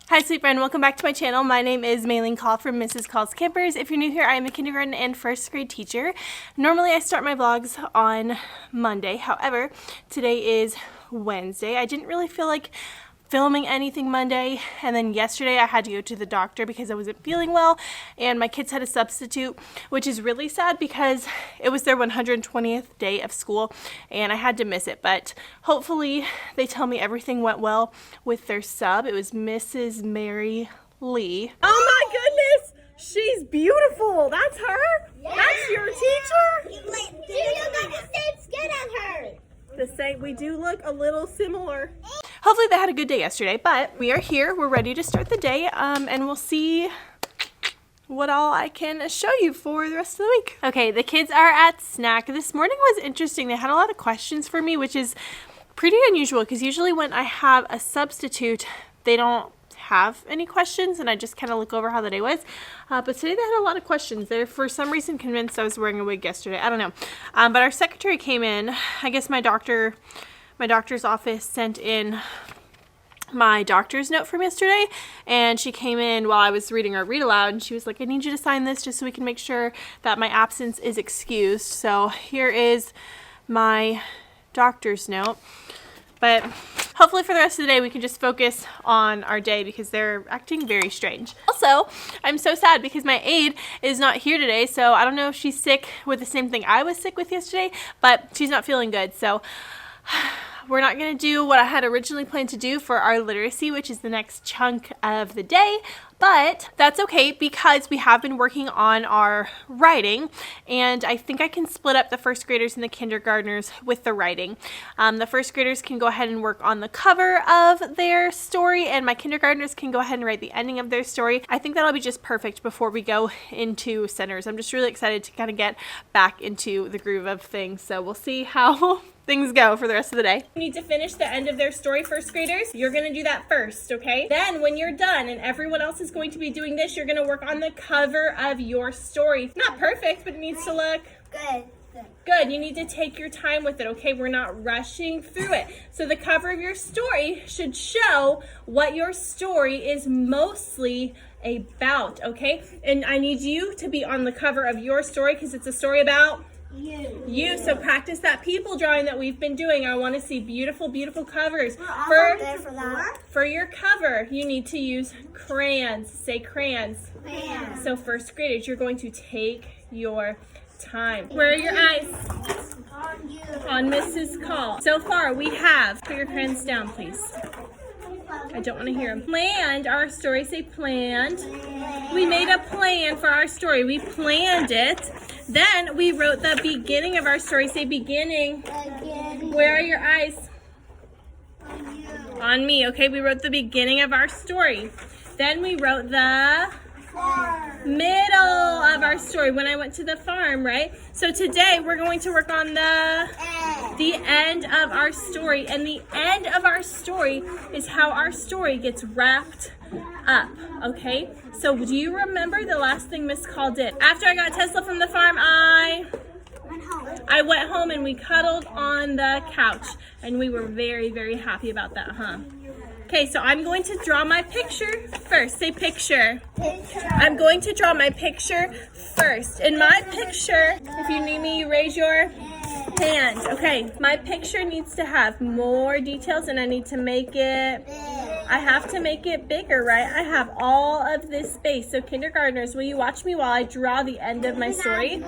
Hi sweet friend, welcome back to my channel. My name is Maylene Call from Mrs. Call's Campers. If you're new here, I am a kindergarten and first grade teacher. Normally I start my vlogs on Monday, however, today is Wednesday. I didn't really feel like filming anything Monday, and then yesterday I had to go to the doctor because I wasn't feeling well, and my kids had a substitute, which is really sad because it was their 120th day of school and I had to miss it, but hopefully they tell me everything went well with their sub. It was Mrs. Mary Lee. Oh my goodness, she's beautiful. That's her? Yeah. That's your teacher? You look the same skin on her. The same, we do look a little similar. Hopefully they had a good day yesterday, but we are here. We're ready to start the day, and we'll see what all I can show you for the rest of the week. Okay, the kids are at snack. This morning was interesting. They had a lot of questions for me, which is pretty unusual because usually when I have a substitute, they don't have any questions and I just kind of look over how the day was, but today they had a lot of questions. They're for some reason convinced I was wearing a wig yesterday. I don't know, but our secretary came in. I guess my doctor's office sent in my doctor's note from yesterday, and she came in while I was reading our read aloud and she was like, I need you to sign this just so we can make sure that my absence is excused. So here is my doctor's note. But hopefully for the rest of the day we can just focus on our day because they're acting very strange. Also, I'm so sad because my aide is not here today, so I don't know if she's sick with the same thing I was sick with yesterday, but she's not feeling good. So we're not going to do what I had originally planned to do for our literacy, which is the next chunk of the day, but that's okay because we have been working on our writing, and I think I can split up the first graders and the kindergartners with the writing. The first graders can go ahead and work on the cover of their story, and my kindergartners can go ahead and write the ending of their story. I think that'll be just perfect before we go into centers. I'm just really excited to kind of get back into the groove of things, so we'll see how things go for the rest of the day. You need to finish the end of their story, first graders. You're going to do that first, okay? Then when you're done and everyone else is going to be doing this, you're going to work on the cover of your story. It's not perfect, but it needs to look Good. good. You need to take your time with it, okay? We're not rushing through it. So the cover of your story should show what your story is mostly about, okay? And I need you to be on the cover of your story because it's a story about you. So practice that people drawing that we've been doing. I want to see beautiful, beautiful covers. For your cover, you need to use crayons. Say crayons. So first graders, you're going to take your time. Where are your eyes? On you. On Mrs. Call. So far, we have, put your crayons down, please. I don't want to hear them. Planned our story. Say planned. We made a plan for our story. We planned it. Then we wrote the beginning of our story. Say beginning. Where are your eyes? On you. On me. Okay, we wrote the beginning of our story. Then we wrote the middle of our story when I went to the farm, right? So today we're going to work on the end of our story, and the end of our story is how our story gets wrapped up, okay? So do you remember the last thing Miss Call did? After I got Tesla from the farm, I went home and we cuddled on the couch, and we were very, very happy about that, huh? Okay, so I'm going to draw my picture first. Say picture. I'm going to draw my picture first. In my picture, if you need me, you raise your hand. Okay, my picture needs to have more details and I need to make it, I have to make it bigger, right? I have all of this space. So kindergartners, will you watch me while I draw the end of my story?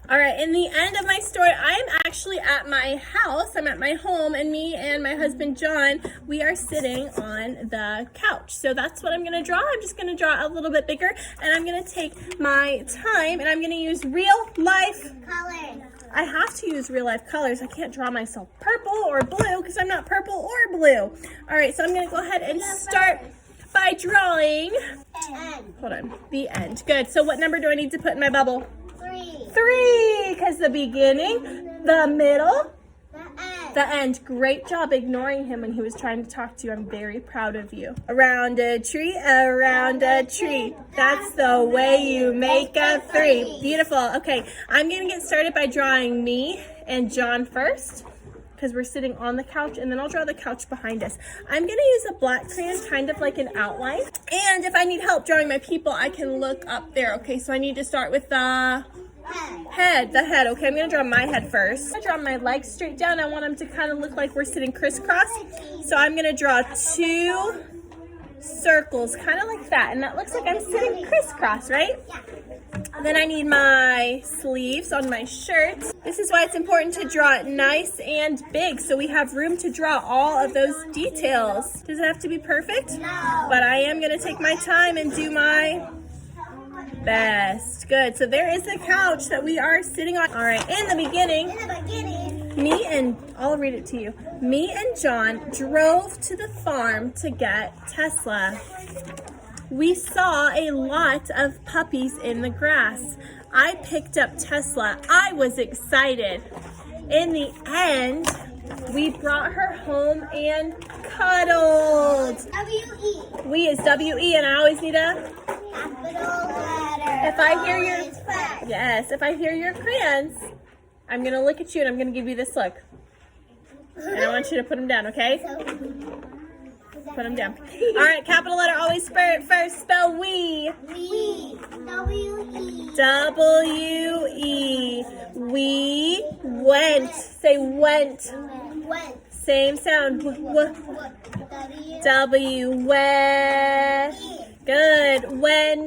All right, in the end of my story, I'm actually at my house. I'm at my home, and me and my husband, John, we are sitting on the couch. So that's what I'm gonna draw. I'm just gonna draw a little bit bigger, and I'm gonna take my time, and I'm gonna use real life Colors. I have to use real life colors. I can't draw myself purple or blue because I'm not purple or blue. All right, so I'm gonna go ahead and start by drawing, hold on, the end. Good, so what number do I need to put in my bubble? 3, because the beginning, the middle, the end. Great job ignoring him when he was trying to talk to you. I'm very proud of you. Around a tree, around a tree. That's the way you make a 3. Beautiful. Okay, I'm going to get started by drawing me and John first. because we're sitting on the couch, and then I'll draw the couch behind us. I'm gonna use a black crayon, kind of like an outline. And if I need help drawing my people, I can look up there. Okay, so I need to start with the head. Okay, I'm gonna draw my head first. I draw my legs straight down. I want them to kind of look like we're sitting crisscross. So I'm gonna draw 2 circles, kind of like that. And that looks like I'm sitting crisscross, right? Then I need my sleeves on my shirt. This is why it's important to draw it nice and big, so we have room to draw all of those details. Does it have to be perfect? No. But I am gonna take my time and do my best. Good, so there is the couch that we are sitting on. All right, in the beginning, I'll read it to you. Me and John drove to the farm to get Tesla. We saw a lot of puppies in the grass. I picked up Tesla. I was excited. In the end, we brought her home and cuddled. W-E. We is W-E, and I always need a... Capital letter. If I hear your... Always fast. Yes, if I hear your crayons, I'm going to look at you and I'm going to give you this look. And I want you to put them down, okay? Put them down. All right, capital letter always first. Spell we. We. W-E. W-E. We went. Say went. Went. Same sound. W. W. Went. Good. When.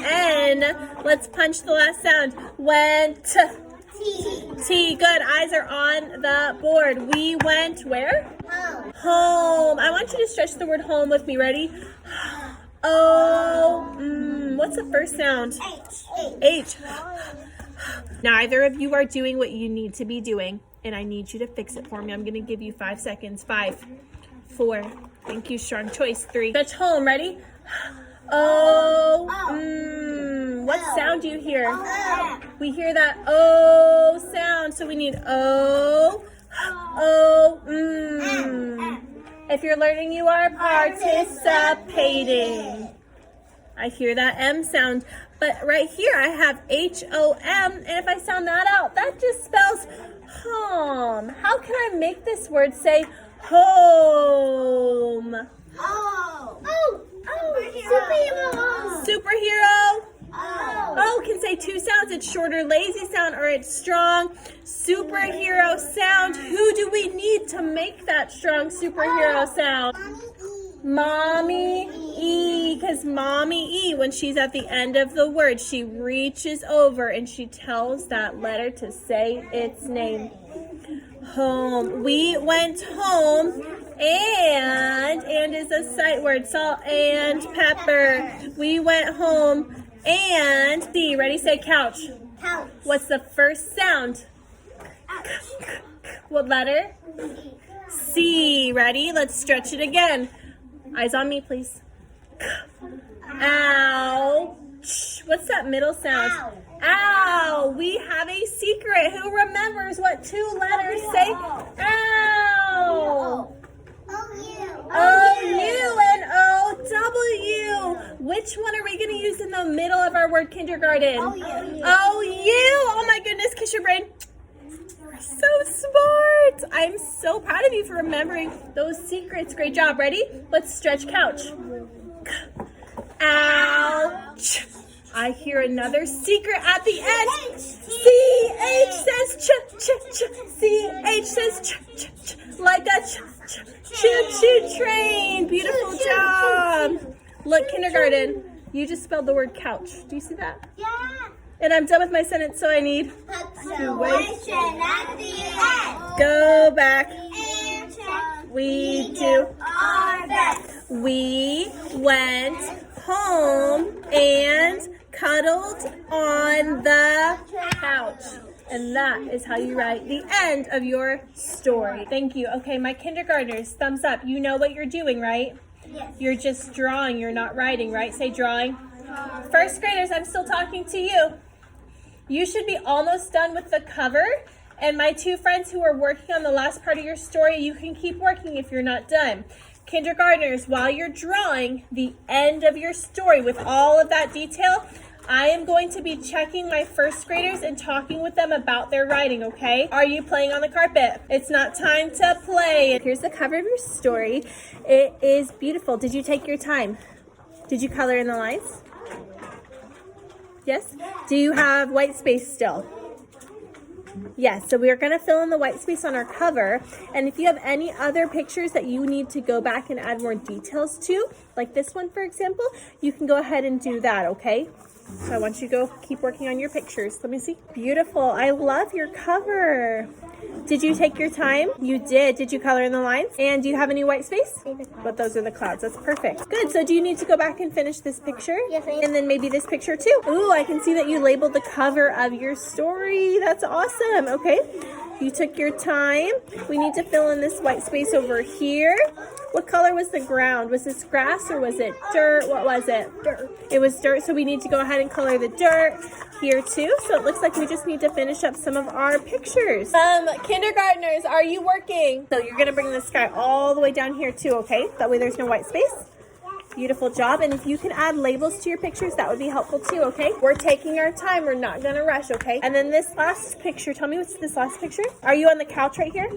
N. Let's punch the last sound. Went. T. T. Good. Eyes are on the board. We went where? Home. Home. I want you to stretch the word home with me. Ready? Oh. What's the first sound? H. Neither of you are doing what you need to be doing, and I need you to fix it for me. I'm going to give you 5 seconds. 5, 4. Thank you. Strong choice. 3. Stretch home. Ready? Oh. What sound do you hear? We hear that O sound, so we need O. If you're learning, you are participating. I hear that M sound, but right here I have H-O-M, and if I sound that out, that just spells home. How can I make this word say home? Superhero. Oh, can say 2 sounds. It's shorter, lazy sound, or it's strong superhero sound. Who do we need to make that strong superhero sound? Mommy E, because Mommy E, when she's at the end of the word, she reaches over and she tells that letter to say its name. Home. We went home, and is a sight word. Salt and pepper. We went home. And C, ready, say couch. Couch. What's the first sound? What letter? C, ready? Let's stretch it again. Eyes on me, please. Ow. What's that middle sound? Ow. We have a secret. Who remembers what 2 letters say? Ow. O-U and O-W. Which one are we going to use in the middle of our word kindergarten? O-U. Oh my goodness, kiss your brain. You're so smart. I'm so proud of you for remembering those secrets. Great job. Ready? Let's stretch couch. Ouch. I hear another secret at the end. C-H says ch-ch-ch. C-H says ch-ch-ch. Like a ch-ch. Choo-choo train. Beautiful job. Look, kindergarten, you just spelled the word couch. Do you see that? Yeah. And I'm done with my sentence, so I need Punctuation at the end. go back. And check. We do. Our best. We went home and cuddled on the couch. And that is how you write the end of your story. Thank you. Okay, my kindergartners, thumbs up. You know what you're doing, right? Yes. You're just drawing. You're not writing, right? Say drawing. First graders, I'm still talking to you. You should be almost done with the cover. And my 2 friends who are working on the last part of your story, you can keep working if you're not done. Kindergartners, while you're drawing the end of your story with all of that detail, I am going to be checking my first graders and talking with them about their writing, okay? Are you playing on the carpet? It's not time to play. Here's the cover of your story. It is beautiful. Did you take your time? Did you color in the lines? Yes? Do you have white space still? Yes, so we are going to fill in the white space on our cover, and if you have any other pictures that you need to go back and add more details to, like this one for example, you can go ahead and do that, okay? So I want you to go keep working on your pictures. Let me see. Beautiful. I love your cover. Did you take your time? You did. Did you color in the lines? And do you have any white space? But those are the clouds. That's perfect. Good. So do you need to go back and finish this picture? Yes, I am. And then maybe this picture too. Ooh, I can see that you labeled the cover of your story. That's awesome. Okay. You took your time. We need to fill in this white space over here. What color was the ground? Was this grass or was it dirt? What was it? Dirt. It was dirt, so we need to go ahead and color the dirt here too. So it looks like we just need to finish up some of our pictures. Kindergartners, are you working? So you're gonna bring the sky all the way down here too, okay? That way there's no white space. Beautiful job. And if you can add labels to your pictures, that would be helpful too, okay? We're taking our time. We're not gonna rush, okay? And then this last picture, tell me what's this last picture? Are you on the couch right here?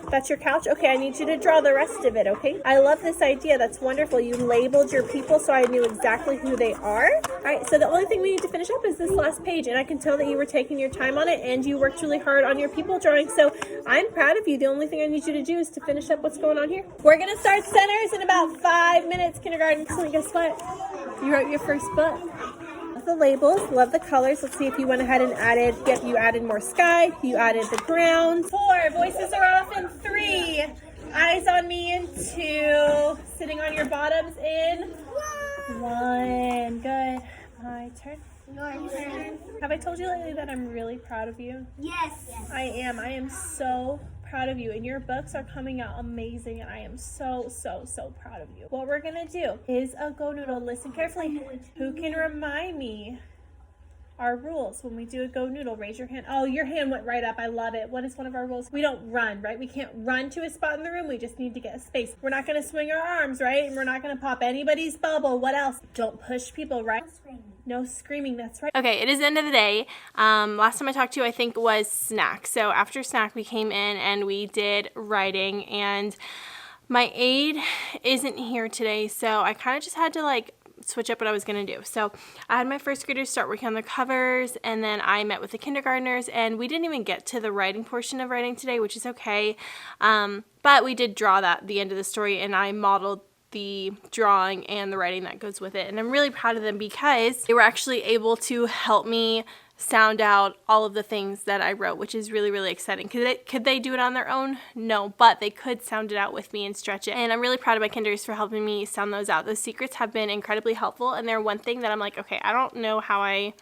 That's your couch? Okay, I need you to draw the rest of it, okay? I love this idea. That's wonderful. You labeled your people so I knew exactly who they are. All right, so the only thing we need to finish up is this last page, and I can tell that you were taking your time on it and you worked really hard on your people drawing, so I'm proud of you. The only thing I need you to do is to finish up what's going on here. We're gonna start centers in about 5 minutes, kindergarten. So guess what? You wrote your first book. Love the labels, love the colors. Let's see if you went ahead and added, yep, you added more sky, you added the ground. 4, voices are off in 3, eyes on me in 2, sitting on your bottoms in 1. Good. My turn. Your turn. Have I told you lately that I'm really proud of you? Yes. I am. I am so proud of you, and your books are coming out amazing, and I am so proud of you. What we're gonna do is a Go Noodle. Listen carefully. Who can remind me our rules when we do a Go Noodle? Raise your hand. Oh, your hand went right up. I love it. What is one of our rules? We don't run, right? We can't run to a spot in the room. We just need to get a space. We're not gonna swing our arms, right? And we're not gonna pop anybody's bubble. What else? Don't push people, right? No screaming, that's right. Okay, it is the end of the day. Last time I talked to you, I think, was snack. So after snack, we came in and we did writing, and my aide isn't here today, so I kind of just had to like switch up what I was going to do. So I had my first graders start working on their covers, and then I met with the kindergartners, and we didn't even get to the writing portion of writing today, which is okay. But we did draw that at the end of the story, and I modeled the drawing and the writing that goes with it, and I'm really proud of them because they were actually able to help me sound out all of the things that I wrote, which is really exciting. Could they do it on their own? No, but they could sound it out with me and stretch it, and I'm really proud of my kinders for helping me sound those out. Those secrets have been incredibly helpful, and they're one thing that I'm like, okay, I don't know how I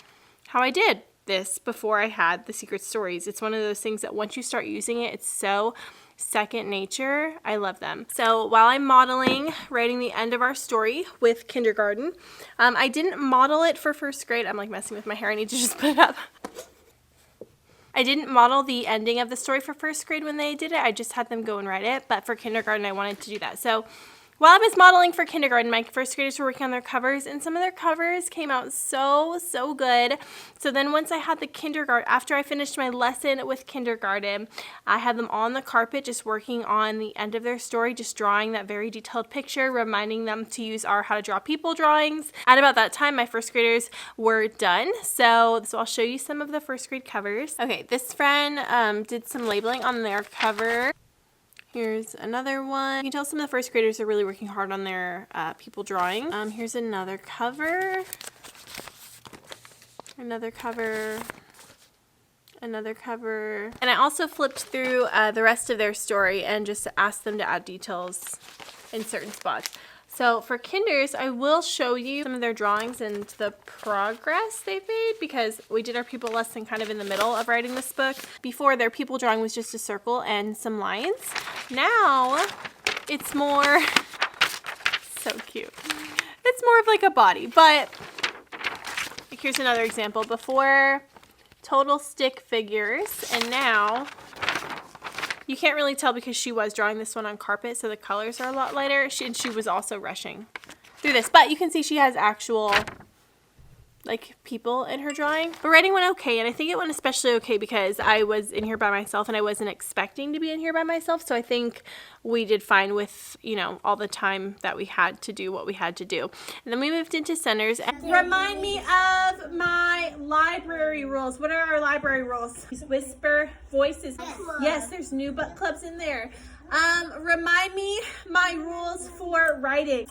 did this before I had the secret stories. It's one of those things that once you start using it, it's so second nature. I love them. So while I'm modeling, writing the end of our story with kindergarten, I didn't model it for first grade. I'm like messing with my hair. I need to just put it up. I didn't model the ending of the story for first grade when they did it. I just had them go and write it. But for kindergarten, I wanted to do that. So while I was modeling for kindergarten, my first graders were working on their covers, and some of their covers came out so good. So then once I had the kindergarten, after I finished my lesson with kindergarten, I had them on the carpet just working on the end of their story, just drawing that very detailed picture, reminding them to use our How to Draw People drawings. At about that time, my first graders were done. So I'll show you some of the first grade covers. Okay, this friend did some labeling on their cover. Here's another one. You can tell some of the first graders are really working hard on their people drawing. Here's another cover. Another cover. Another cover. And I also flipped through the rest of their story and just asked them to add details in certain spots. So for kinders, I will show you some of their drawings and the progress they've made, because we did our people lesson kind of in the middle of writing this book. Before, their people drawing was just a circle and some lines. Now it's more, so cute. It's more of like a body, but here's another example. Before, total stick figures, and now you can't really tell because she was drawing this one on carpet, so the colors are a lot lighter. She was also rushing through this, but you can see she has actual, like people in her drawing. But writing went okay, and I think it went especially okay because I was in here by myself and I wasn't expecting to be in here by myself. So I think we did fine with, you know, all the time that we had to do what we had to do. And then we moved into centers. Remind me of my library rules. What are our library rules? Whisper voices. Yes, there's new book clubs in there. Remind me my rules for writing.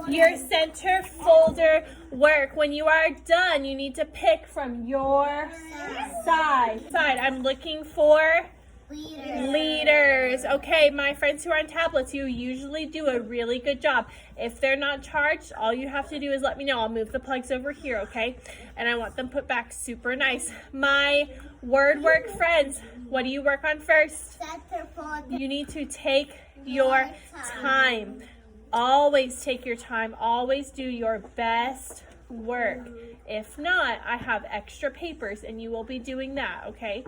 Your center folder work. When you are done, you need to pick from your side. I'm looking for leaders. Okay, my friends who are on tablets, you usually do a really good job. If they're not charged, all you have to do is let me know. I'll move the plugs over here, okay? And I want them put back super nice. My word work friends, what do you work on first? You need to take your time. Always take your time. Always do your best work. If not, I have extra papers and you will be doing that, okay?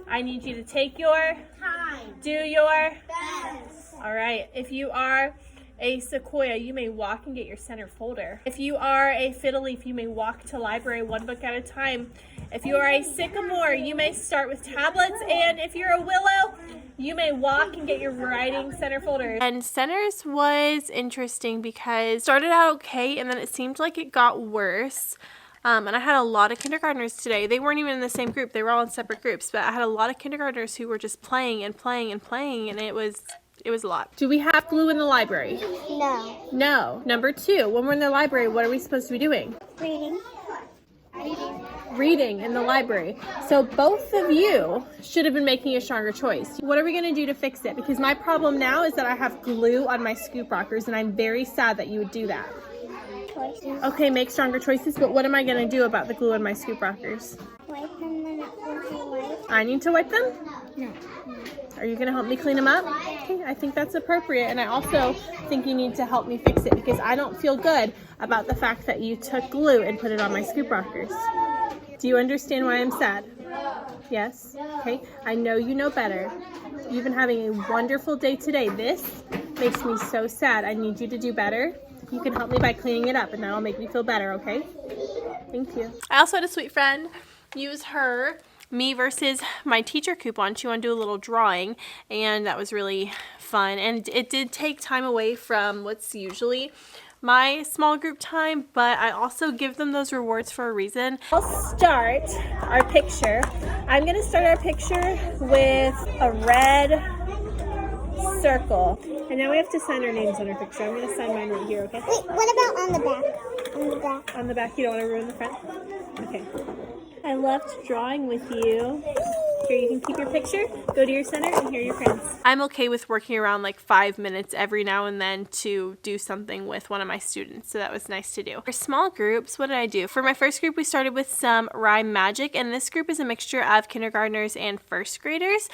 I need you to take your time. Do your best. All right. If you are a sequoia, you may walk and get your center folder. If you are a fiddle leaf, you may walk to library one book at a time. If you are a sycamore, you may start with tablets. And if you're a willow, you may walk and get your writing center folder. And centers was interesting because it started out okay and then it seemed like it got worse. And I had a lot of kindergartners today. They weren't even in the same group. They were all in separate groups. But I had a lot of kindergartners who were just playing and playing and playing. And it was a lot. Do we have glue in the library? No. No. Number 2, when we're in the library, what are we supposed to be doing? Reading in the library. So both of you should have been making a stronger choice. What are we going to do to fix it? Because my problem now is that I have glue on my scoop rockers. And I'm very sad that you would do that. Choices. Okay, make stronger choices, but what am I going to do about the glue on my scoop rockers? Wipe them and not going to wipe. I need to wipe them? No. Are you going to help me clean them up? Okay, I think that's appropriate, and I also think you need to help me fix it because I don't feel good about the fact that you took glue and put it on my scoop rockers. Do you understand why I'm sad? Yes? Okay, I know you know better. You've been having a wonderful day today. This makes me so sad. I need you to do better. You can help me by cleaning it up, and that'll make me feel better, okay? Thank you. I also had a sweet friend use her me versus my teacher coupon. She wanted to do a little drawing, and that was really fun. And it did take time away from what's usually my small group time, but I also give them those rewards for a reason. I'll start our picture. I'm going to start our picture with a red circle. And now we have to sign our names on our picture. I'm going to sign mine right here, okay? Wait, what about on the back? On the back. On the back, you don't want to ruin the front? Okay. I loved drawing with you. Here, you can keep your picture, go to your center, and here are your friends. I'm okay with working around like 5 minutes every now and then to do something with one of my students, so that was nice to do. For small groups, what did I do? For my first group, we started with some rhyme magic, and this group is a mixture of kindergartners and first graders,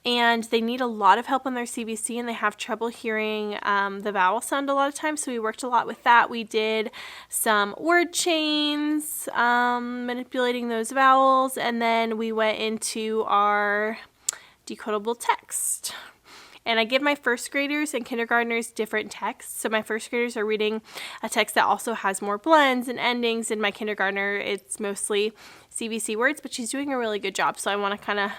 and they need a lot of help on their CBC, and they have trouble hearing the vowel sound a lot of times, so we worked a lot with that. We did some word chains, manipulating those vowels, and then we went into our decodable text. And I give my first graders and kindergartners different texts. So my first graders are reading a text that also has more blends and endings. And my kindergartner, it's mostly CBC words, but she's doing a really good job. So I want to kind of,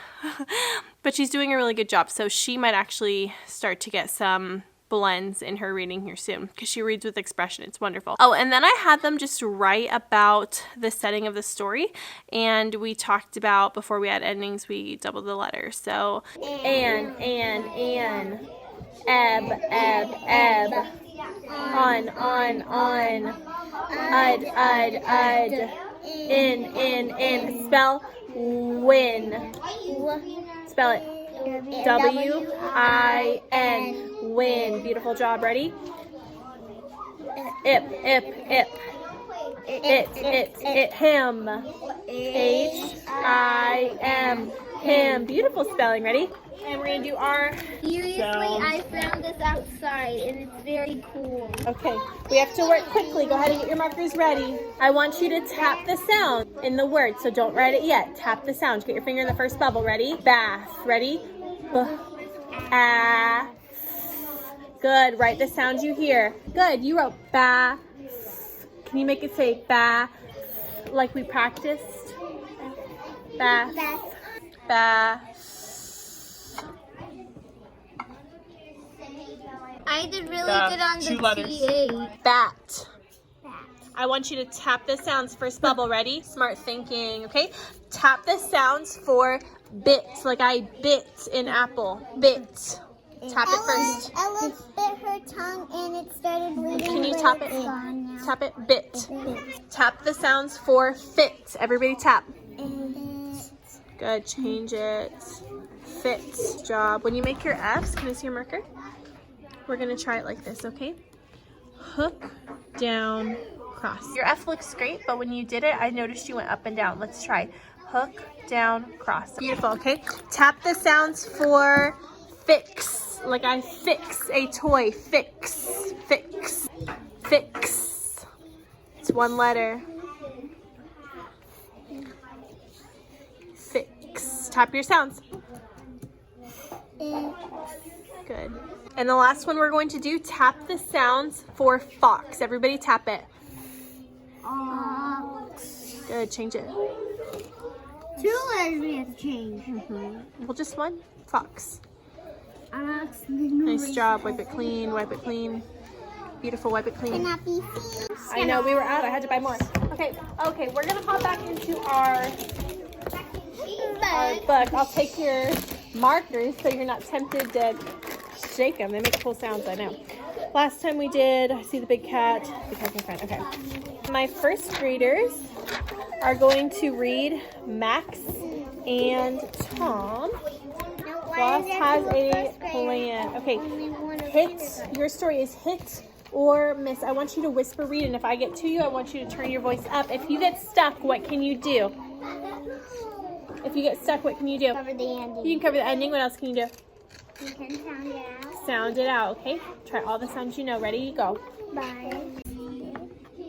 but she's doing a really good job. So she might actually start to get some blends in her reading here soon because she reads with expression. It's wonderful. Oh, and then I had them just write about the setting of the story, and we talked about before we had endings, we doubled the letters. So ebb, ebb, on, ud, in, spell win. Spell it. W-I-N, win. Beautiful job. Ready? Ip. It, him. H-I-M, him. Beautiful spelling. Ready? And we're going to do our... Seriously, I found this outside, and it's very cool. Okay, we have to work quickly. Go ahead and get your markers ready. I want you to tap the sound in the word, so don't write it yet. Tap the sound. Get your finger in the first bubble. Ready? Bath. Ready? Ah. Good. Write the sound you hear. Good. You wrote ba. Can you make it say ba? like we practiced. Bath. Bath. Bath. I did really The good on two the letters. TA. Bat. Bath. I want you to tap the sounds. First bubble, ready? Smart thinking, okay? Tap the sounds for bit, like I bit in apple. Bit. Tap it first. Ella bit her tongue and it started bleeding. Can you but tap it's it? gone now. Tap it. Bit. Tap the sounds for fit. Everybody tap. Good. Change it. Fit. Job. When you make your F's, can I see your marker? We're going to try it like this, okay? Hook, down, cross. Your F looks great, but when you did it, I noticed you went up and down. Let's try. Hook, down, cross. Beautiful, okay? Tap the sounds for fix. Like I fix a toy. Fix. Fix. Fix. It's one letter. Fix. Tap your sounds. Good. And the last one we're going to do, tap the sounds for fox. Everybody tap it. Good, change it. 2 letters we have to change. Well, just one. Fox. Nice Nice job. Wipe it clean. Wipe it clean. Beautiful. Wipe it clean. Cannot be I know, we were out. I had to buy more. Okay, we're going to hop back into our book. I'll take your markers so you're not tempted to shake them. They make cool sounds, I know. Last time we did, I see the big cat. Big cat's my friend. Okay. My first graders are going to read Max and Tom. Ross has a plan. Okay. Hit. Your story is hit or miss. I want you to whisper read, and if I get to you, I want you to turn your voice up. If you get stuck, what can you do? If you get stuck, what can you do? Cover the ending. You can cover the ending. What else can you do? You can sound it out. Sound it out, okay? Try all the sounds you know. Ready? Go. By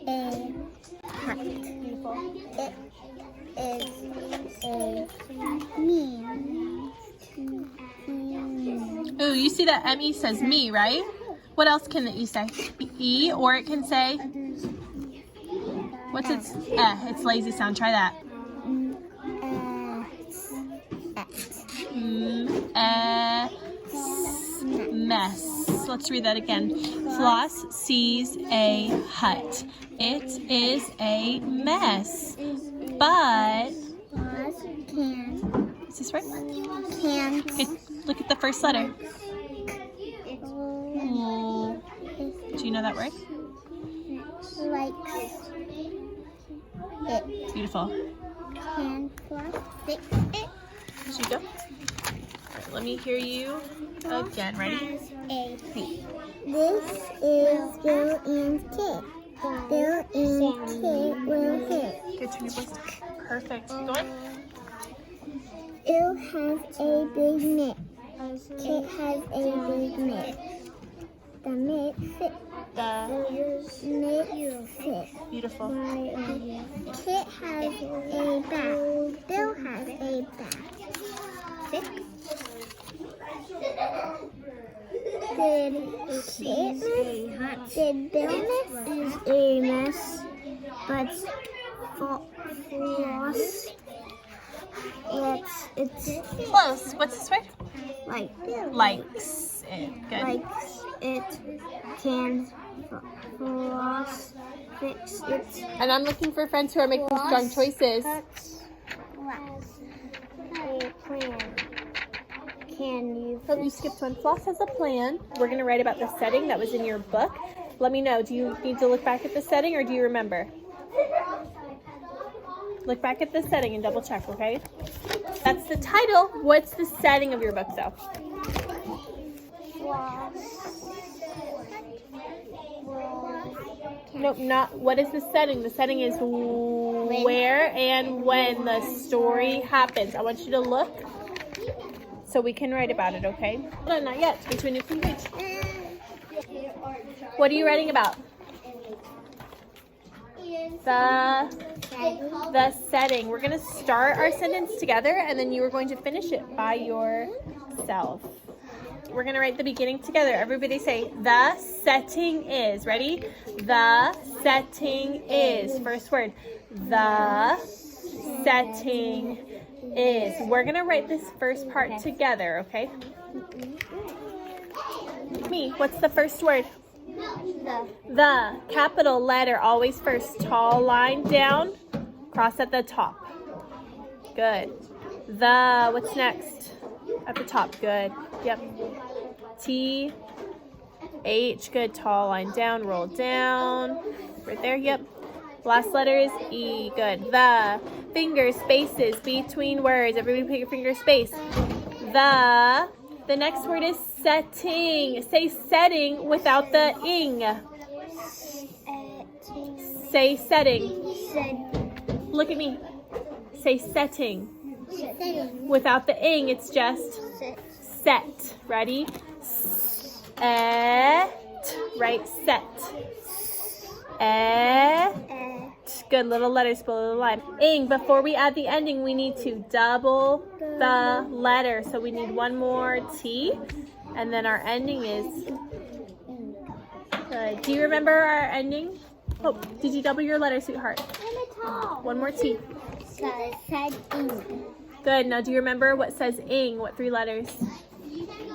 a heart. Beautiful. It is a me. Ooh, you see that M-E says me, right? What else can the E say? E, or it can say, what's its, it's lazy sound. Try that. Mess. Let's read that again. Floss sees a hut. It is a mess. But, Can. is this right? Can. Okay, look at the first letter. Ooh. Do you know that word? Likes it. Beautiful. Can plus fix it. Did you go? All right, let me hear you again. Ready? Has a thing. This is Bill and Kit. Bill and Kit will hit. Good, turn your voice down. Perfect. Keep going. Bill has a big mitt. Kit has a big mitt. The mitt fit. The Mitt fit. beautiful. Kit has a bath. Bill has a bath. Six. Did Bill miss? Is a mess, but floss. It's Close. What's this word? like Likes it. Good. likes it. Can floss fix it. And I'm looking for friends who are making strong choices. Cuts a plan. Can you Oh, you skipped one. Floss has a plan. We're going to write about the setting that was in your book. Let me know. Do you need to look back at the setting or do you remember? Look back at the setting and double check, okay? That's the title. What's the setting of your book, though? Nope, not. What is the setting? The setting is where and when the story happens. I want you to look so we can write about it, okay? No, not yet. Get to a new page. What are you writing about? The setting. We're going to start our sentence together and then you are going to finish it by yourself. We're going to write the beginning together. Everybody say, the setting is. Ready? The setting is. First word. The setting is. We're going to write this first part together, okay? Me, what's the first word? The. Capital letter, always first. Tall line down, cross at the top. Good. The, what's next? At the top, good. Yep. T, H, good. Tall line down, roll down. Right there, yep. Last letter is E, good. The, fingers, spaces between words. Everybody put your finger space. The next word is setting. Say setting without the ing. Say setting. Look at me. Say setting. Without the ing, it's just set. Ready? Et. Right? Set. Et. Good. Little letters below the line. Ing. Before we add the ending, we need to double the letter. So we need one more T. And then our ending is good. Do you remember our ending? Oh, did you double your letter, sweetheart? One more T. Good. Now do you remember what says ing? What 3 letters?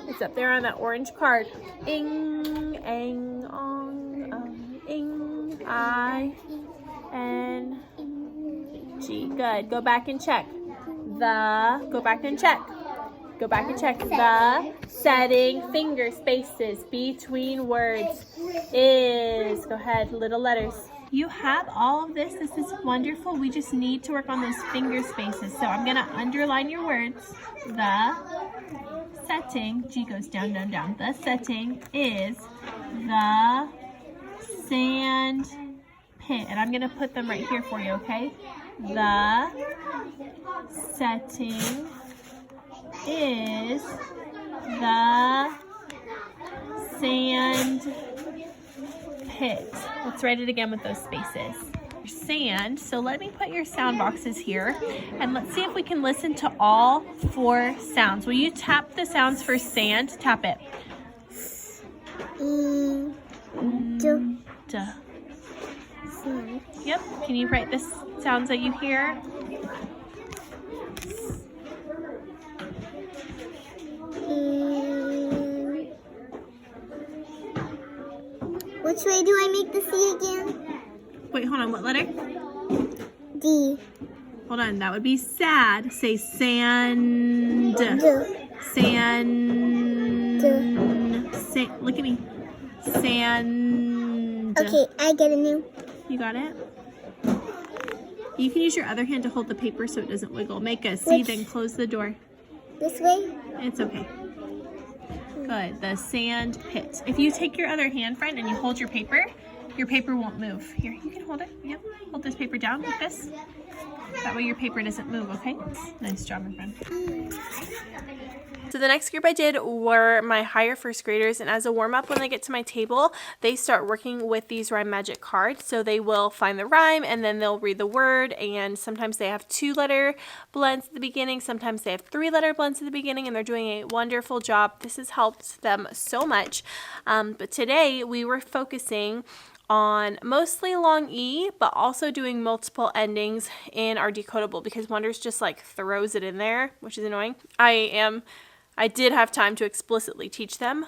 It's up there on that orange card. Ing, ang, ong, ing, I, N, G. Good. Go back and check. Go back and check. Go back and check. The setting, finger spaces between words is. Go ahead, little letters. You have all of this. This is wonderful. We just need to work on those finger spaces. So I'm going to underline your words. The setting, G goes down, down, down. The setting is the sand pit. And I'm going to put them right here for you, okay? The setting is the sand pit. Let's write it again with those spaces. Sand. So let me put your sound boxes here and let's see if we can listen to all 4 sounds. Will you tap the sounds for sand? Tap it. Duh. Yep. Can you write the sounds that you hear? Which way do I make the C again? Wait, hold on. What letter? D. Hold on. That would be sad. Say sand. Sand. Look at me. Sand. Okay, I get a new. You got it? You can use your other hand to hold the paper so it doesn't wiggle. Make a C, then close the door. This way? It's okay. Good. The sand pit. If you take your other hand, friend, and you hold your paper won't move. Here, you can hold it. Yep. Hold this paper down like this. That way your paper doesn't move, okay? Nice job, my friend. So the next group I did were my higher first graders, and as a warm-up when they get to my table, they start working with these rhyme magic cards. So they will find the rhyme and then they'll read the word, and sometimes they have 2-letter blends at the beginning, sometimes they have 3-letter blends at the beginning, and they're doing a wonderful job. This has helped them so much. But today we were focusing on mostly long E, but also doing multiple endings in our decodable because Wonders just like throws it in there, which is annoying. I did have time to explicitly teach them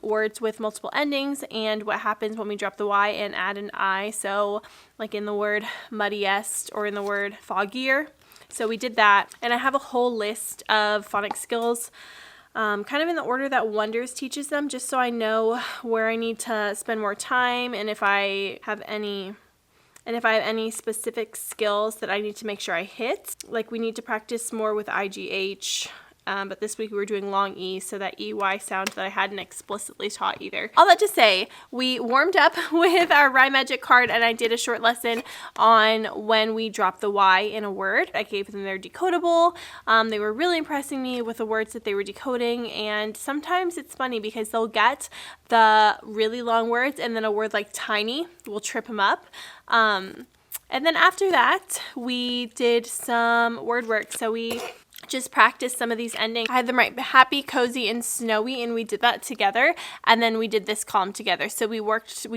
words with multiple endings and what happens when we drop the Y and add an I. So like in the word muddiest or in the word foggier. So we did that, and I have a whole list of phonics skills kind of in the order that Wonders teaches them, just so I know where I need to spend more time and if I have any specific skills that I need to make sure I hit. Like we need to practice more with IGH. But this week we were doing long E, so that EY sound that I hadn't explicitly taught either. All that to say, we warmed up with our Rhyme Magic card, and I did a short lesson on when we drop the Y in a word. I gave them their decodable. They were really impressing me with the words that they were decoding, and sometimes it's funny because they'll get the really long words, and then a word like tiny will trip them up. And then after that, we did some word work. So we just practiced some of these endings. I had them write happy, cozy, and snowy, and we did that together. And then we did this column together. So we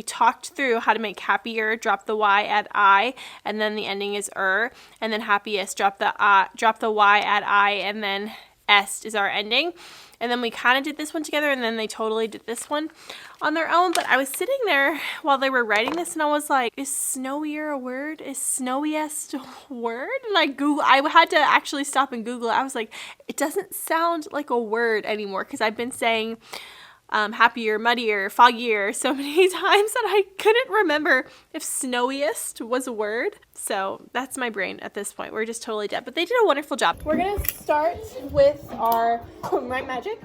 talked through how to make happier, drop the Y, add I, and then the ending is and then happiest, drop the Y, add I, and then est is our ending. And then we kind of did this one together, and then they totally did this one on their own. But I was sitting there while they were writing this, and I was like, is snowier a word? Is snowiest a word? And I had to actually stop and Google it. I was like, it doesn't sound like a word anymore, because I've been saying happier, muddier, foggier so many times that I couldn't remember if snowiest was a word. So that's my brain at this point. We're just totally dead. But they did a wonderful job. We're going to start with our Write Magic.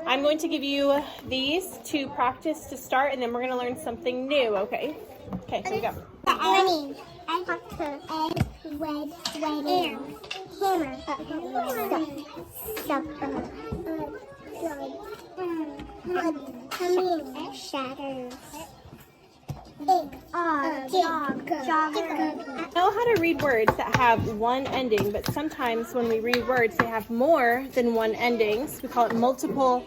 I'm going to give you these to practice to start, and then we're going to learn something new, okay? Okay, here we go. Hammer. Shatters. I know how to read words that have one ending, but sometimes when we read words, they have more than one ending. So we call it multiple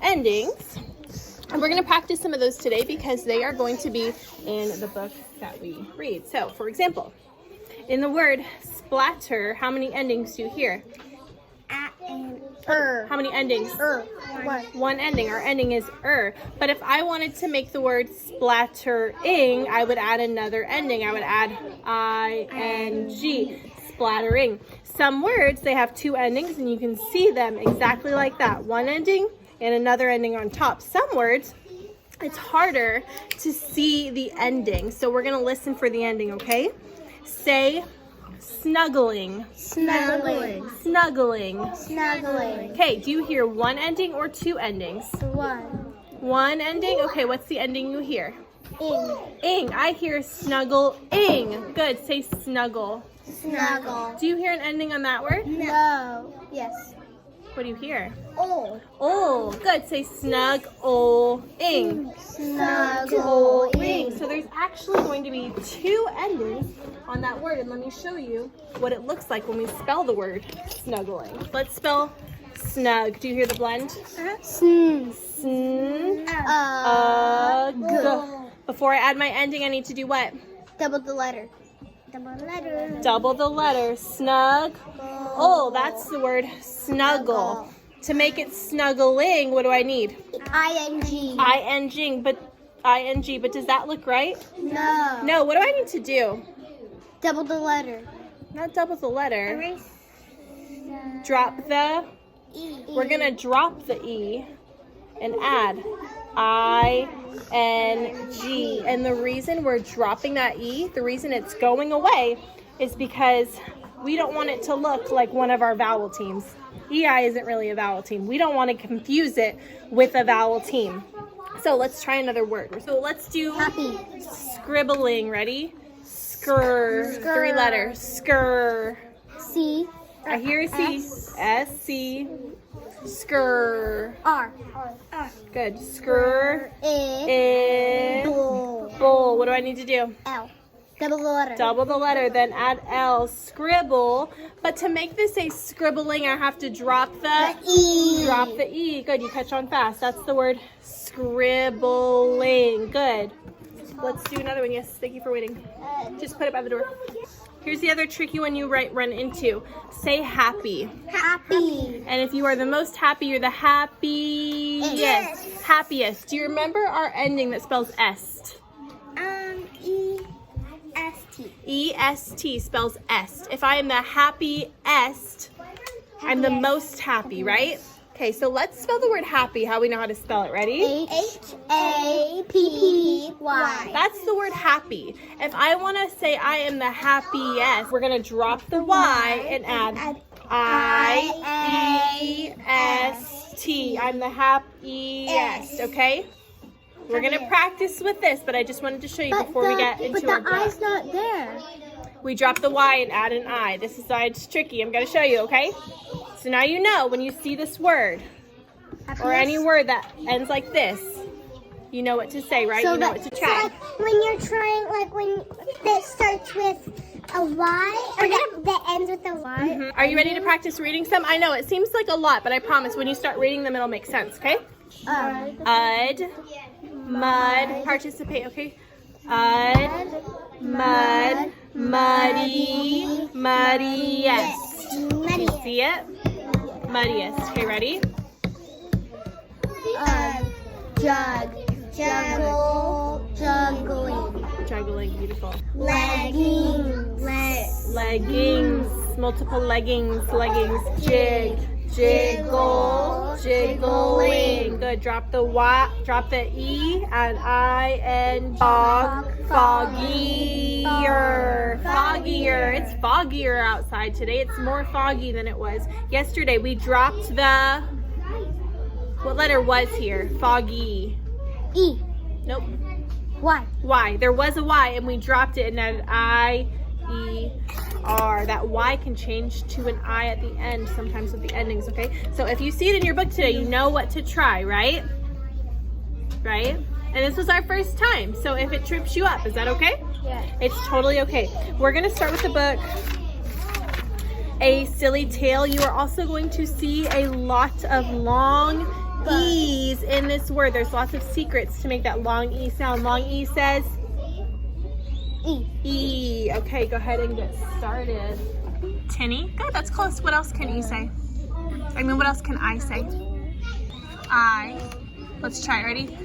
endings. And we're going to practice some of those today because they are going to be in the book that we read. So, for example, in the word splatter, how many endings do you hear? How many endings? One ending. Our ending is But if I wanted to make the word splattering, I would add another ending. I would add ing, splattering. Some words, they have two endings, and you can see them exactly like that. One ending and another ending on top. Some words, it's harder to see the ending. So we're going to listen for the ending, okay? Say snuggling. Snuggling. Snuggling. Snuggling. Okay, do you hear one ending or two endings? One ending? Okay, what's the ending you hear? Ing. I hear snuggle-ing. Good, say snuggle. Snuggle. Do you hear an ending on that word? No. Yes. What do you hear? Oh. Good, say snug-ing. Snuggle-ing. So there's actually going to be two endings on that word, and let me show you what it looks like when we spell the word snuggling. Let's spell snug. Do you hear the blend? Snug. Before I add my ending, I need to do what? Double the letter. Double the letter. Snug. Oh, that's the word snuggle. To make it snuggling, what do I need? ing. ing, but does that look right? No, what do I need to do? Double the letter. Not double the letter. Erase. Drop the E. We're going to drop the E and add ing. And the reason we're dropping that E, the reason it's going away, is because we don't want it to look like one of our vowel teams. EI isn't really a vowel team. We don't want to confuse it with a vowel team. So let's try another word. So let's do Happy. Scribbling. Ready? Skr. 3 letters. Skr. C. I hear a C. S-C. Skr. R. Good. Skr. I. Bull. What do I need to do? L. Double the letter. Double the letter, then add L. Scribble. But to make this a scribbling, I have to drop the E. Drop the E. Good. You catch on fast. That's the word scribbling. Good. Let's do another one. Yes. Thank you for waiting. Just put it by the door. Here's the other tricky one you run into. Say happy. Happy. And if you are the most happy, you're the happiest. Yes. Happiest. Do you remember our ending that spells est? E-S-T. E-S-T spells est. If I am the happiest, I'm the most happy, right? Okay, so let's spell the word happy, how we know how to spell it. Ready? H-A-P-P-Y. That's the word happy. If I want to say I am the happiest, we're going to drop the Y and add I-E-S-T. I'm the happiest, okay? We're going to practice with this, but I just wanted to show you before we get into our book. But the I's not there. We drop the Y and add an I. This is why it's tricky. I'm going to show you, okay? So now you know when you see this word or any word that ends like this, you know what to say, right? So you know what to try. So when you're trying, like when it starts with a Y, or the ends with a Y. Are you ready to practice reading some? I know it seems like a lot, but I promise when you start reading them, it'll make sense, okay? Mud, participate, okay? Mud, muddy, muddiest. See it? Muddiest. Okay, ready? Juggling, beautiful. Leggings, multiple leggings. Jiggle, jiggling. Good. Drop the Y, drop the E and I and foggier. It's foggier outside today. It's more foggy than it was yesterday. We dropped the, what letter was here? Foggy. E. Nope. Y. There was a Y and we dropped it and added I-E-R. That Y can change to an I at the end sometimes with the endings, okay? So if you see it in your book today, you know what to try, right? Right? And this was our first time, so if it trips you up, is that okay? Yeah. It's totally okay. We're gonna start with the book, A Silly Tale. You are also going to see a lot of long E's in this word. There's lots of secrets to make that long E sound. Long E says E. Okay, go ahead and get started. Tinny. Good, that's close. What else can E say? What else can I say? I. Let's try it. Ready?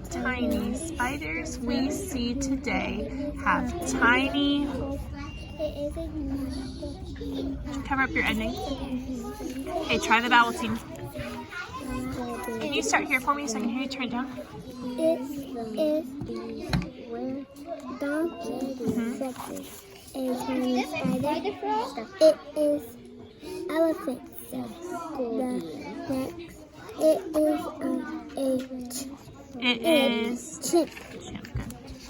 Tiny spiders we see today have tiny. Cover up your ending. Okay, try the vowel team. Can you start here for me so I can hear you turn it down? It is where donkey fetches a tiny spider. It is elephant. It is chimp.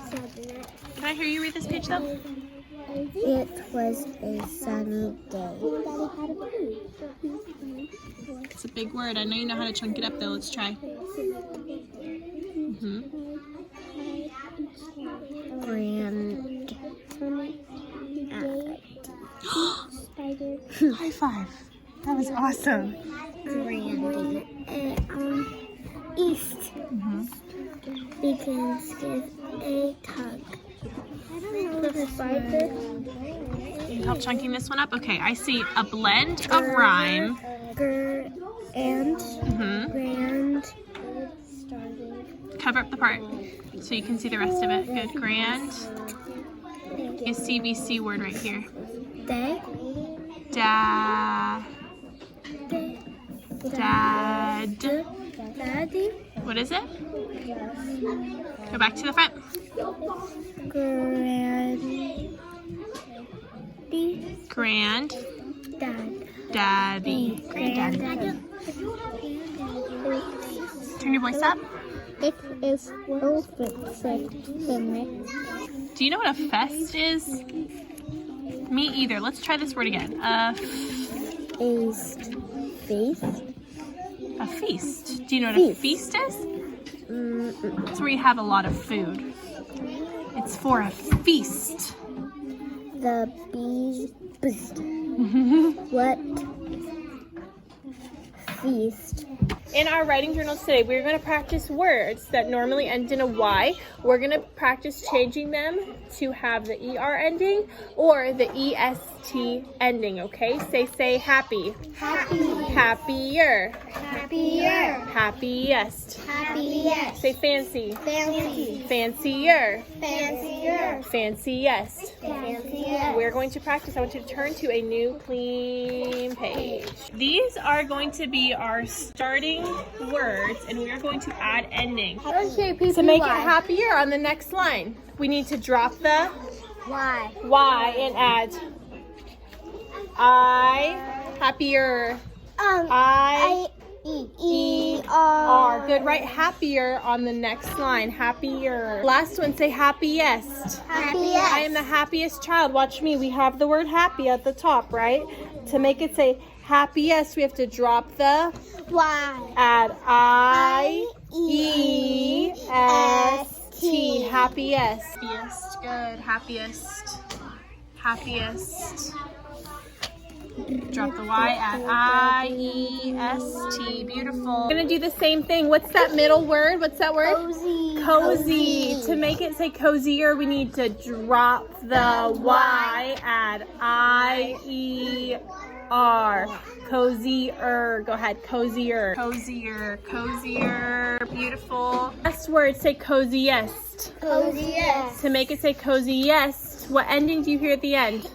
Good. Can I hear you read this page though? It was a sunny day. It's a big word. I know you know how to chunk it up though. Let's try. Grand. High five. That was awesome. Grand. East. Begins with a tug. The spider. Can you help chunking this one up? Okay, I see a blend of rhyme. And Cover up the part so you can see the rest of it. Good. Grand. A CBC word right here. Dad. Daddy. What is it? Go back to the front. Grand. Daddy. Great, Daddy. Turn your voice up. It is perfect. Do you know what a fest is? Me either. Let's try this word again. Feast. A feast. Do you know what a feast is? It's where you have a lot of food. It's for a feast. The bees. What? Feast. In our writing journals today, we're going to practice words that normally end in a Y. We're going to practice changing them to have the ER ending or the EST ending, okay? Say happy. Happy. Happier. Happier. Happiest. Happiest. Say fancy. Fancy. Fancier. Fancier. Fanciest. Fanciest. We're going to practice. I want you to turn to a new clean page. These are going to be our starting words, and we are going to add ending. Okay, To make it happier on the next line, we need to drop the Y and add I, happier. I-E-R. Good, right? Happier on the next line. Happier. Last one, say happiest. Happiest. I am the happiest child. Watch me. We have the word happy at the top, right? To make it say happiest, we have to drop the Y. Add I-E-S-T. Happiest. Happiest. Good. Happiest. happiest. Drop the Y at I-E-S-T. Beautiful. We're gonna do the same thing. What's that middle word? What's that word? Cozy. Cozy. To make it say cozier, we need to drop the Y at I-E-R. Cozier. Go ahead. Cozier. Cozier. Cozier. Beautiful. Last word, say coziest. Coziest. To make it say coziest, what ending do you hear at the end?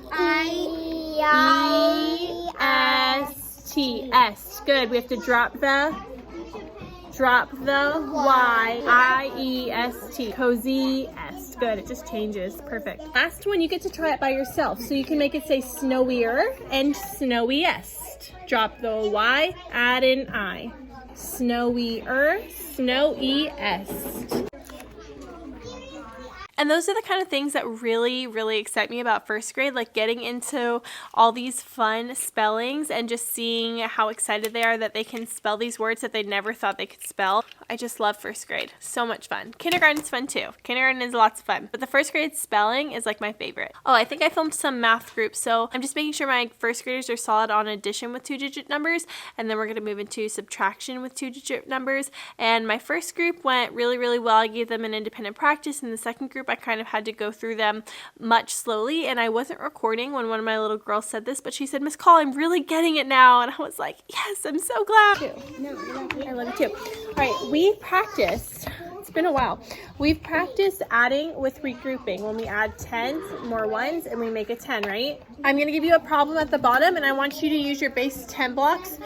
E-S-T. S. Good. We have to drop the Y. I-E-S-T. Cozy-est. Good. It just changes. Perfect. Last one, you get to try it by yourself. So you can make it say snowier and snowiest. Drop the Y, add an I. Snowier, snowiest. And those are the kind of things that really, really excite me about first grade, like getting into all these fun spellings and just seeing how excited they are that they can spell these words that they never thought they could spell. I just love first grade. So much fun. Kindergarten's fun too. Kindergarten is lots of fun, but the first grade spelling is like my favorite. Oh, I think I filmed some math groups, so I'm just making sure my first graders are solid on addition with 2-digit numbers, and then we're going to move into subtraction with 2-digit numbers. And my first group went really, really well. I gave them an independent practice, and the second group I kind of had to go through them much slowly, and I wasn't recording when one of my little girls said this, but she said, Miss Call, I'm really getting it now, and I was like, yes, I'm so glad. I love you too. All right, we practiced, it's been a while, we've practiced adding with regrouping when we add 10 more ones and we make a 10, right? I'm going to give you a problem at the bottom, and I want you to use your base 10 blocks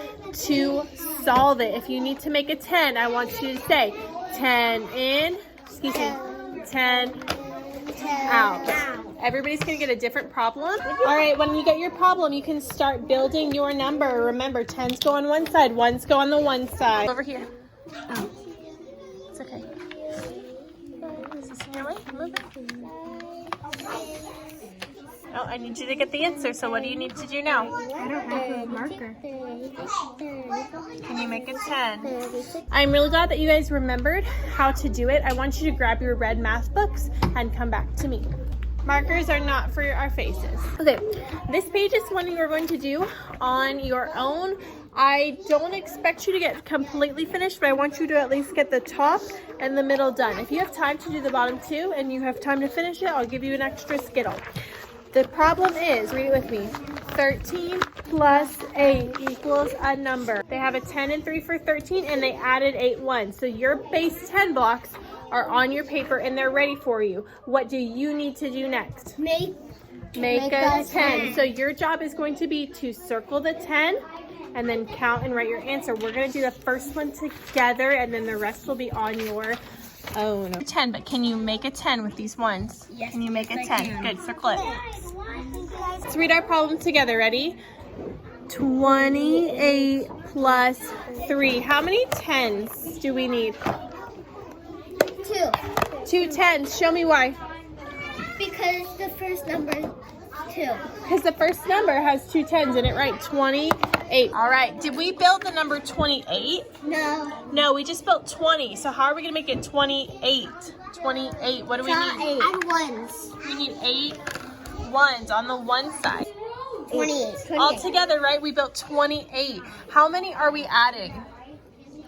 to solve it. If you need to make a 10, I want you to say 10 in, 10 out. Everybody's going to get a different problem. All right, when you get your problem, you can start building your number. Remember, 10s go on one side, 1s go on the one side. Over here. Oh, it's okay. Is this in your way? Move it. Oh, I need you to get the answer, so what do you need to do now? I don't have a marker. Can you make a 10? I'm really glad that you guys remembered how to do it. I want you to grab your red math books and come back to me. Markers are not for our faces. Okay, this page is one you're going to do on your own. I don't expect you to get completely finished, but I want you to at least get the top and the middle done. If you have time to do the bottom too and you have time to finish it, I'll give you an extra Skittle. The problem is, read it with me, 13 plus 8 equals a number. They have a 10 and 3 for 13, and they added 8 ones. So your base 10 blocks are on your paper, and they're ready for you. What do you need to do next? Make a 10. So your job is going to be to circle the 10, and then count and write your answer. We're going to do the first one together, and then the rest will be on your own. 10, but can you make a 10 with these ones? Yes. Can you make a 10? Good, circle it. Let's read our problem together. Ready? 28 plus 3. How many 10s do we need? 2. 2 10s. Show me why. Because the first number is 2. Because the first number has 2 10s in it, right? 28. All right. Did we build the number 28? No. No, we just built 20. So how are we going to make it 28? 28. What do we need? Add ones. We need 8 ones on the one side. 28. All together, right? We built 28. How many are we adding?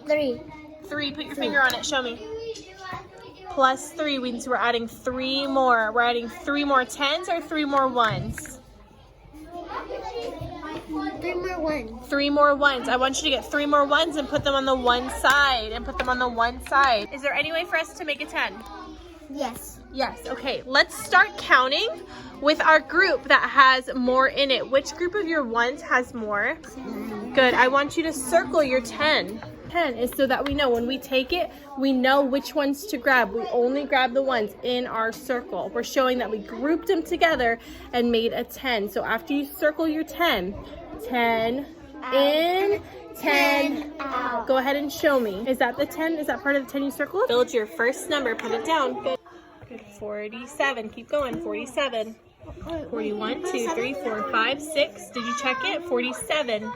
3. 3. Put your finger on it. Show me. Plus 3 means we're adding 3 more. We're adding 3 more 10s or 3 more 1s? 3 more ones. 3 more 1s. I want you to get 3 more 1s and put them on the one side. Is there any way for us to make a 10? Yes. Yes. Okay. Let's start counting with our group that has more in it. Which group of your 1s has more? Good. I want you to circle your 10. 10 is so that we know when we take it, we know which ones to grab. We only grab the ones in our circle. We're showing that we grouped them together and made a 10. So after you circle your 10, 10 in, 10 out. Go ahead and show me. Is that the 10? Is that part of the 10 you circled? Build your first number. Put it down. Good. 47. Keep going. 47. 41, 2, 3, 4, 5, 6. Did you check it? 47.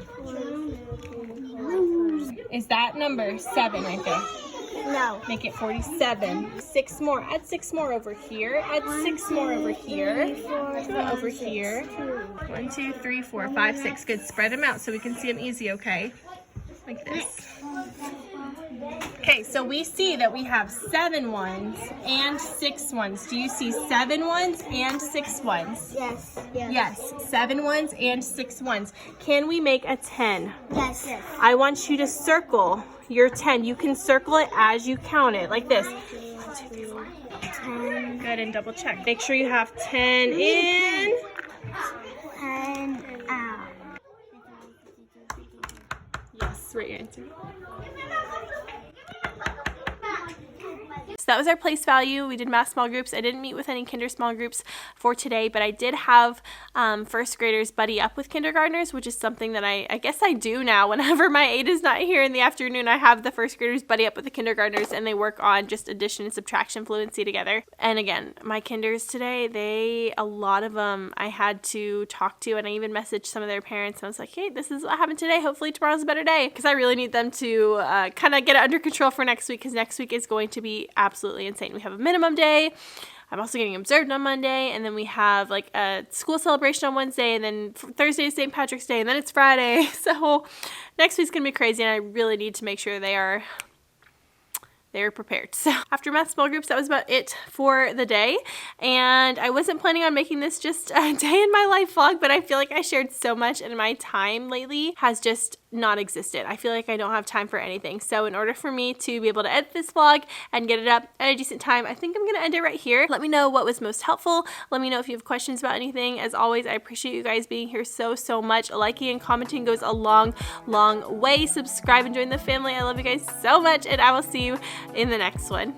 Is that number 7 right there? No. Make it 47. 6 more. Add 6 more over here. Add 6 more over here. Over here. 1, 2, 3, 4, 5, 6. Good. Spread them out so we can see them easy, okay? Like this. Okay, so we see that we have 7 ones and 6 ones. Do you see 7 ones and 6 ones? Yes. Yes, 7 ones and 6 ones. Can we make a 10? Yes. I want you to circle your 10. You can circle it as you count it, like this. 1, 2, 3, 4. 10. Good, and double check. Make sure you have 10 in. 10 out. Yes, right answer. So that was our place value. We did math small groups. I didn't meet with any kinder small groups for today, but I did have first graders buddy up with kindergartners, which is something that I guess I do now. Whenever my aide is not here in the afternoon, I have the first graders buddy up with the kindergartners, and they work on just addition and subtraction fluency together. And again, my kinders today, a lot of them I had to talk to, and I even messaged some of their parents, and I was like, hey, this is what happened today. Hopefully tomorrow's a better day, because I really need them to kind of get it under control for next week, because next week is going to be absolutely insane. We have a minimum day. I'm also getting observed on Monday, and then we have like a school celebration on Wednesday, and then Thursday is St. Patrick's Day, and then it's Friday. So next week's gonna be crazy, and I really need to make sure they are prepared. So after math small groups, that was about it for the day. And I wasn't planning on making this just a day in my life vlog, but I feel like I shared so much, and my time lately has just not existed. I feel like I don't have time for anything. So in order for me to be able to edit this vlog and get it up at a decent time, I think I'm gonna end it right here. Let me know what was most helpful. Let me know if you have questions about anything. As always, I appreciate you guys being here so much. Liking and commenting goes a long way. Subscribe and join the family. I love you guys so much, and I will see you in the next one.